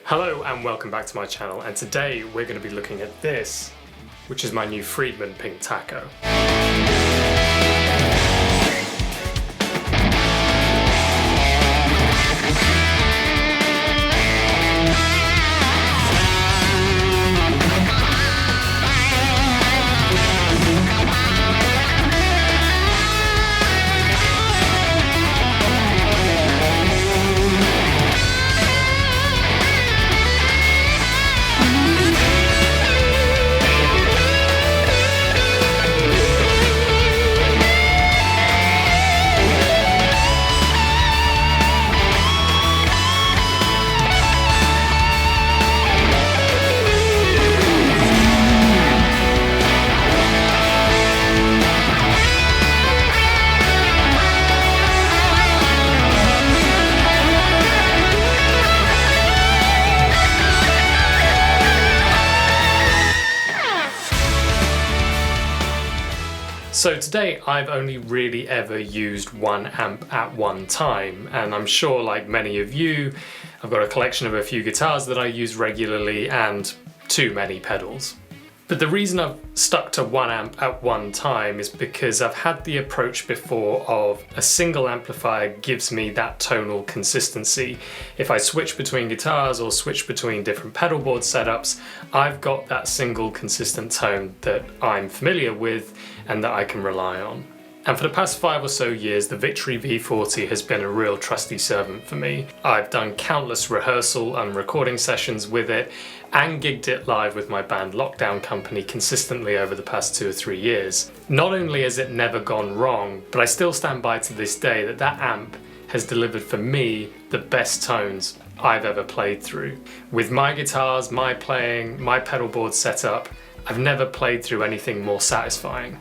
Hello and welcome back to my channel, and today we're going to be looking at this, which is my new Friedman Pink Taco. So today I've only really ever used one amp at one time, and I'm sure like many of you, I've got a collection of a few guitars that I use regularly and too many pedals. But the reason I've stuck to one amp at one time is because I've had the approach before of a single amplifier gives me that tonal consistency. If I switch between guitars or switch between different pedalboard setups, I've got that single consistent tone that I'm familiar with and that I can rely on. And for the past 5 or so years, the Victory V40 has been a real trusty servant for me. I've done countless rehearsal and recording sessions with it and gigged it live with my band Lockdown Company consistently over the past 2 or 3 years. Not only has it never gone wrong, but I still stand by to this day that that amp has delivered for me the best tones I've ever played through. With my guitars, my playing, my pedalboard setup, I've never played through anything more satisfying.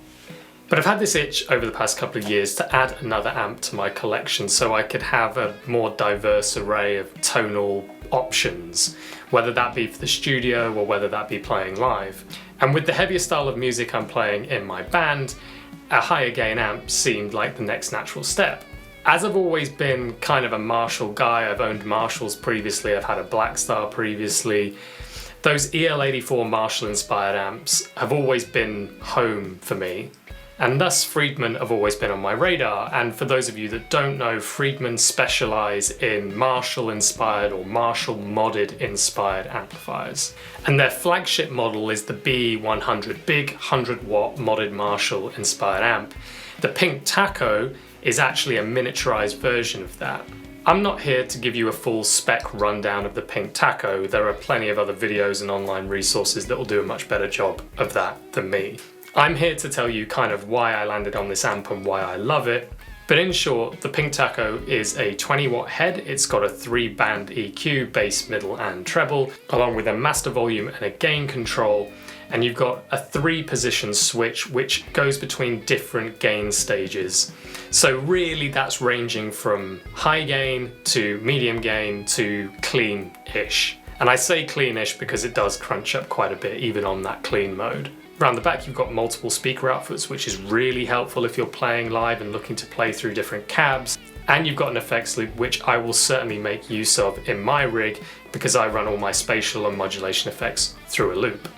But I've had this itch over the past couple of years to add another amp to my collection so I could have a more diverse array of tonal options, whether that be for the studio or whether that be playing live. And with the heavier style of music I'm playing in my band, a higher gain amp seemed like the next natural step. As I've always been kind of a Marshall guy, I've owned Marshalls previously, I've had a Black Star previously, those EL84 Marshall inspired amps have always been home for me. And thus Friedman have always been on my radar, and for those of you that don't know, Friedman specialise in Marshall inspired or Marshall modded inspired amplifiers. And their flagship model is the BE100, big 100 watt modded Marshall inspired amp. The Pink Taco is actually a miniaturised version of that. I'm not here to give you a full spec rundown of the Pink Taco. There are plenty of other videos and online resources that will do a much better job of that than me. I'm here to tell you kind of why I landed on this amp and why I love it. But in short, the Pink Taco is a 20 watt head. It's got a 3-band EQ, bass, middle and treble, along with a master volume and a gain control. And you've got a 3-position switch which goes between different gain stages. So really that's ranging from high gain to medium gain to clean-ish. And I say clean-ish because it does crunch up quite a bit even on that clean mode. Around the back you've got multiple speaker outputs, which is really helpful if you're playing live and looking to play through different cabs. And you've got an effects loop, which I will certainly make use of in my rig because I run all my spatial and modulation effects through a loop.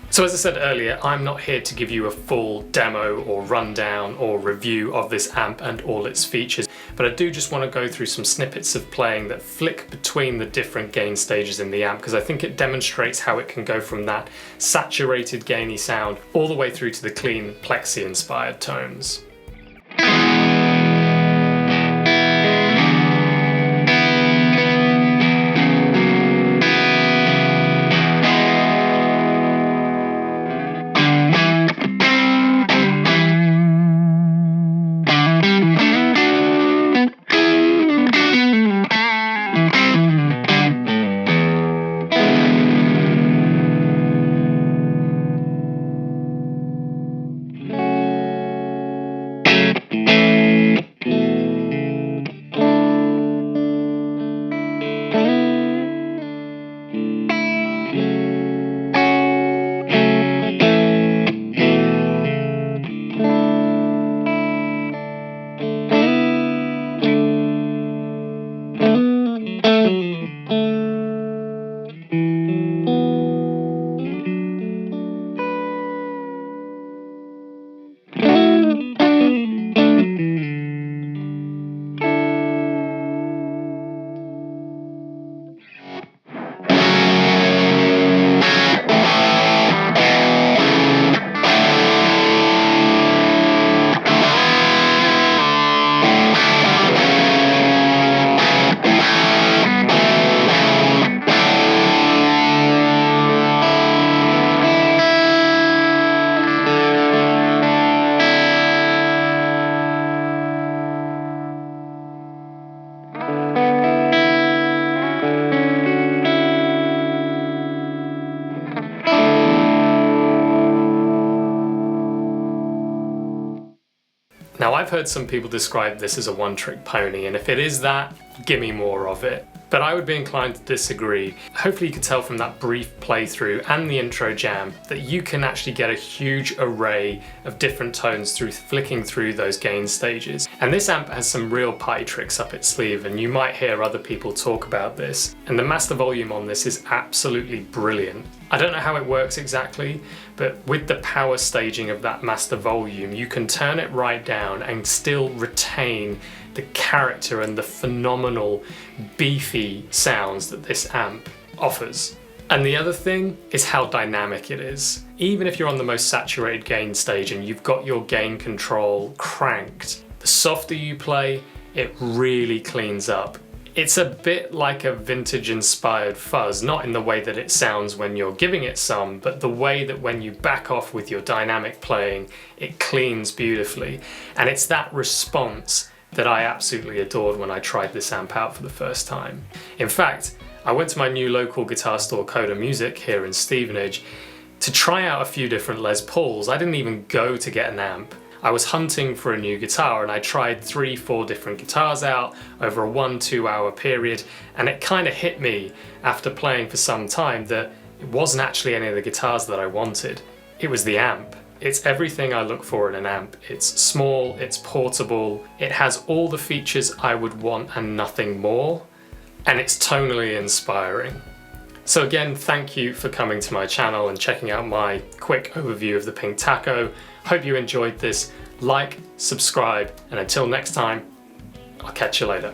So as I said earlier, I'm not here to give you a full demo or rundown or review of this amp and all its features, but I do just want to go through some snippets of playing that flick between the different gain stages in the amp, because I think it demonstrates how it can go from that saturated gainy sound all the way through to the clean plexi inspired tones. I've heard some people describe this as a one-trick pony, and if it is that, give me more of it. But I would be inclined to disagree. Hopefully you could tell from that brief playthrough and the intro jam that you can actually get a huge array of different tones through flicking through those gain stages. And this amp has some real party tricks up its sleeve, and you might hear other people talk about this. And the master volume on this is absolutely brilliant. I don't know how it works exactly, but with the power staging of that master volume, you can turn it right down and still retain the character and the phenomenal beefy sounds that this amp offers. And the other thing is how dynamic it is. Even if you're on the most saturated gain stage and you've got your gain control cranked, the softer you play, it really cleans up. It's a bit like a vintage inspired fuzz, not in the way that it sounds when you're giving it some, but the way that when you back off with your dynamic playing, it cleans beautifully. And it's that response that I absolutely adored when I tried this amp out for the first time. In fact, I went to my new local guitar store, Coda Music, here in Stevenage, to try out a few different Les Pauls. I didn't even go to get an amp. I was hunting for a new guitar, and I tried 3-4 different guitars out over a 1-2 hour period, and it kind of hit me after playing for some time that it wasn't actually any of the guitars that I wanted. It was the amp. It's everything I look for in an amp. It's small, it's portable, it has all the features I would want and nothing more, and it's tonally inspiring. So again, thank you for coming to my channel and checking out my quick overview of the Pink Taco. Hope you enjoyed this. Like, subscribe, and until next time, I'll catch you later.